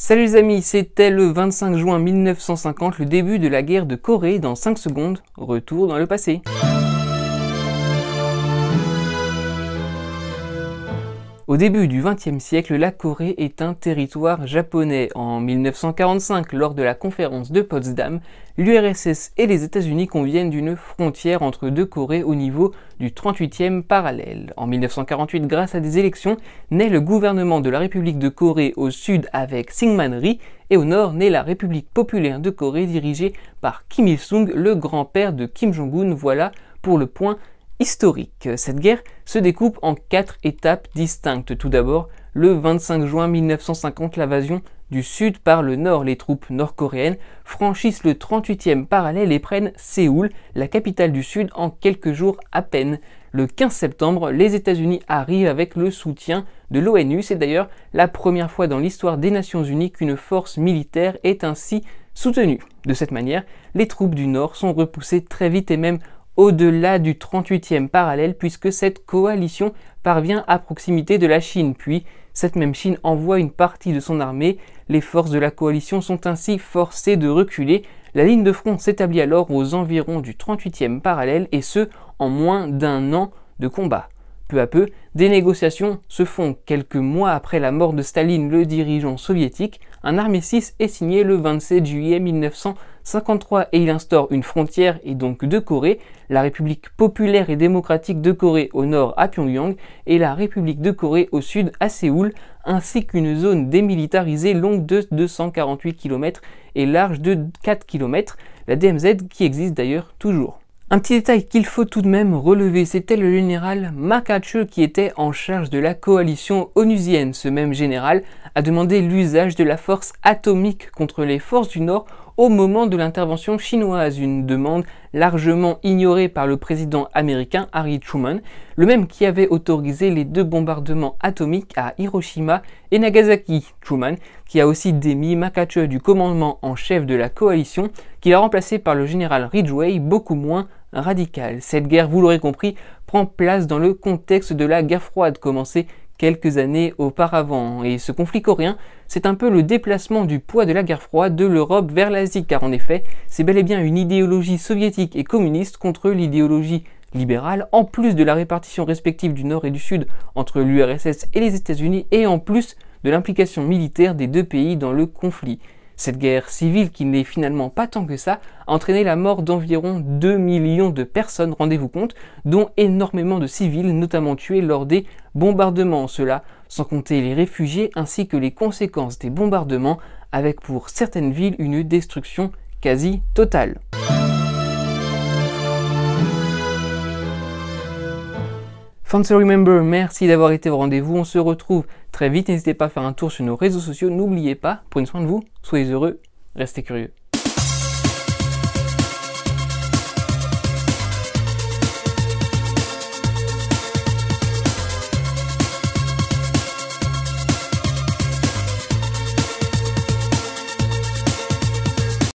Salut les amis, c'était le 25 juin 1950, le début de la guerre de Corée dans 5 secondes. Retour dans le passé. Au début du XXe siècle, la Corée est un territoire japonais. En 1945, lors de la conférence de Potsdam, l'URSS et les États-Unis conviennent d'une frontière entre deux Corées au niveau du 38e parallèle. En 1948, grâce à des élections, naît le gouvernement de la République de Corée au sud avec Syngman Rhee, et au nord naît la République populaire de Corée dirigée par Kim Il-sung, le grand-père de Kim Jong-un. Voilà pour le point historique. Cette guerre se découpe en 4 étapes distinctes. Tout d'abord, le 25 juin 1950, l'invasion du sud par le nord. Les troupes nord-coréennes franchissent le 38e parallèle et prennent Séoul, la capitale du sud, en quelques jours à peine. Le 15 septembre, les États-Unis arrivent avec le soutien de l'ONU. C'est d'ailleurs la première fois dans l'histoire des Nations Unies qu'une force militaire est ainsi soutenue. De cette manière, les troupes du nord sont repoussées très vite et même au-delà du 38e parallèle, puisque cette coalition parvient à proximité de la Chine. Puis, cette même Chine envoie une partie de son armée. Les forces de la coalition sont ainsi forcées de reculer. La ligne de front s'établit alors aux environs du 38e parallèle, et ce, en moins d'un an de combat. Peu à peu, des négociations se font. Quelques mois après la mort de Staline, le dirigeant soviétique, un armistice est signé le 27 juillet 1953 et il instaure une frontière et donc deux Corées, la République populaire et démocratique de Corée au nord à Pyongyang et la République de Corée au sud à Séoul, ainsi qu'une zone démilitarisée longue de 248 km et large de 4 km, la DMZ qui existe d'ailleurs toujours. Un petit détail qu'il faut tout de même relever, c'était le général Makache qui était en charge de la coalition onusienne. Ce même général a demandé l'usage de la force atomique contre les forces du Nord au moment de l'intervention chinoise, une demande largement ignorée par le président américain Harry Truman, le même qui avait autorisé les 2 bombardements atomiques à Hiroshima et Nagasaki. Truman qui a aussi démis Makache du commandement en chef de la coalition, qu'il a remplacé par le général Ridgway, beaucoup moins radical. Cette guerre, vous l'aurez compris, prend place dans le contexte de la guerre froide commencée quelques années auparavant. Et ce conflit coréen, c'est un peu le déplacement du poids de la guerre froide de l'Europe vers l'Asie, car en effet, c'est bel et bien une idéologie soviétique et communiste contre l'idéologie libérale, en plus de la répartition respective du Nord et du Sud entre l'URSS et les États-Unis, et en plus de l'implication militaire des deux pays dans le conflit. Cette guerre civile, qui n'est finalement pas tant que ça, a entraîné la mort d'environ 2 millions de personnes, rendez-vous compte, dont énormément de civils, notamment tués lors des bombardements. Cela sans compter les réfugiés ainsi que les conséquences des bombardements, avec pour certaines villes une destruction quasi totale. Fun to remember, merci d'avoir été au rendez-vous, on se retrouve très vite, n'hésitez pas à faire un tour sur nos réseaux sociaux, n'oubliez pas, prenez soin de vous, soyez heureux, restez curieux.